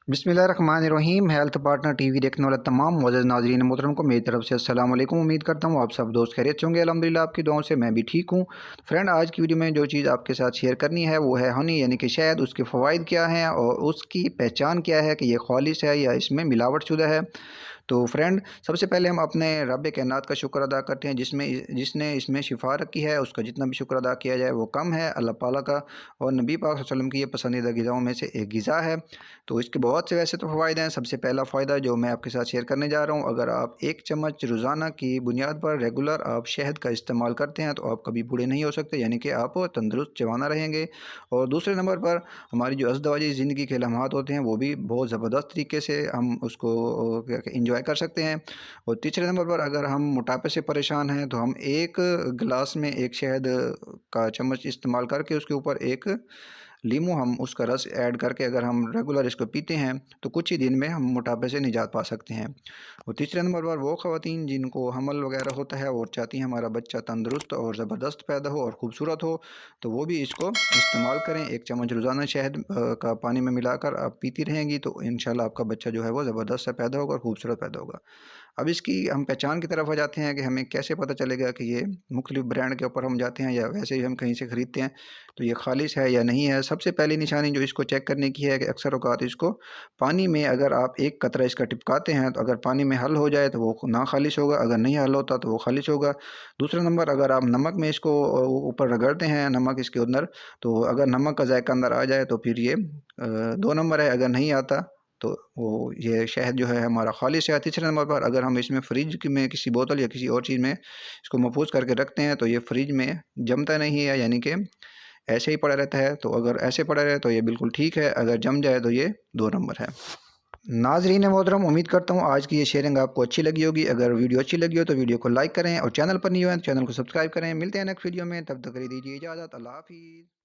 बिस्मिल्लाहिर्रहमानिर्रहीम। Health partner TV देखने वाले तमाम मुअज़्ज़ज़ नाज़रीन मोहतरम को मेरी तरफ से अस्सलाम वालेकुम। उम्मीद करता हूँ आप सब दोस्त खैरियत से होंगे। अल्हम्दुलिल्लाह आपकी दुआओं से मैं भी ठीक हूँ। फ्रेंड, आज की वीडियो में जो चीज़ आपके साथ शेयर करनी है वो है हनी यानी कि शहद। उसके फ़वाइद क्या हैं और उसकी पहचान क्या है कि ये खालिस है या इसमें मिलावट शुदा है। तो फ्रेंड, सबसे पहले हम अपने रब कायनात का शुक्र अदा करते हैं जिसने इसमें शिफा रखी है। उसका जितना भी शुक्र अदा किया जाए वो कम है, अल्लाह पाला का। और नबी पाक सल्लल्लाहु अलैहि वसल्लम की ये पसंदीदा ग़िज़ाओं में से एक ग़िज़ा है। तो इसके बहुत से वैसे तो फ़वाइद हैं। सबसे पहला फ़ायदा जो मैं आपके साथ शेयर करने जा रहा हूँ, अगर आप 1 चम्मच रोज़ाना की बुनियाद पर रेगुलर आप शहद का इस्तेमाल करते हैं तो आप कभी बूढ़े नहीं हो सकते, यानी कि आप तंदुरुस्त जवाना रहेंगे। और दूसरे नंबर पर हमारी जो अज़दवाजी ज़िंदगी के लम्हात होते हैं वो भी बहुत ज़बरदस्त तरीके से हम उसको इंजॉय कर सकते हैं। और तीसरे नंबर पर अगर हम मोटापे से परेशान हैं तो हम 1 गिलास में 1 शहद का चम्मच इस्तेमाल करके उसके ऊपर 1 लीमू हम उसका रस ऐड करके अगर हम रेगुलर इसको पीते हैं तो कुछ ही दिन में हम मोटापे से निजात पा सकते हैं। और तीसरे नंबर पर वो ख़वातीन जिनको हमल वगैरह होता है और चाहती हैं हमारा बच्चा तंदुरुस्त और ज़बरदस्त पैदा हो और ख़ूबसूरत हो, तो वो भी इसको इस्तेमाल करें। 1 चम्मच रोज़ाना शहद का पानी में मिलाकर आप पीती रहेंगी तो इंशाल्लाह आपका बच्चा जो है वो ज़बरदस्त सा पैदा होगा और ख़ूबसूरत पैदा होगा। अब इसकी हम पहचान की तरफ आ जाते हैं कि हमें कैसे पता चलेगा कि ये मुख्तलिफ़ ब्रांड के ऊपर हम जाते हैं या वैसे ही हम कहीं से ख़रीदते हैं तो ये खालिस है या नहीं है। सबसे पहली निशानी जो इसको चेक करने की है कि अक्सर औक़ात इसको पानी में अगर आप 1 कतरा इसका टिपकाते हैं तो अगर पानी में हल हो जाए तो वो ना खालिस होगा, अगर नहीं हल होता तो वो खालिस होगा। दूसरा नंबर, अगर आप नमक में इसको ऊपर रगड़ते हैं, नमक इसके अंदर, तो अगर नमक का जायका अंदर आ जाए तो फिर ये 2 नंबर है। अगर नहीं आता तो वो ये शहद जो है हमारा खालिस है। तीसरे नंबर पर अगर हम इसमें फ्रिज में किसी बोतल या किसी और चीज़ में इसको महफूज़ करके रखते हैं तो ये फ्रिज में जमता नहीं है, यानी कि ऐसे ही पड़ा रहता है। तो अगर ऐसे पड़ा रहे तो ये बिल्कुल ठीक है, अगर जम जाए तो ये 2 नंबर है। नाज़रीन मोहतरम, उम्मीद करता हूँ आज की ये शेयरिंग आपको अच्छी लगी होगी। अगर वीडियो अच्छी लगी हो तो वीडियो को लाइक करें और चैनल पर नहीं हुए तो चैनल को सब्सक्राइब करें। मिलते हैं नेक्स्ट वीडियो में, तब तक के लिए दीजिए इजाज़त। अल्लाह हाफ़िज़।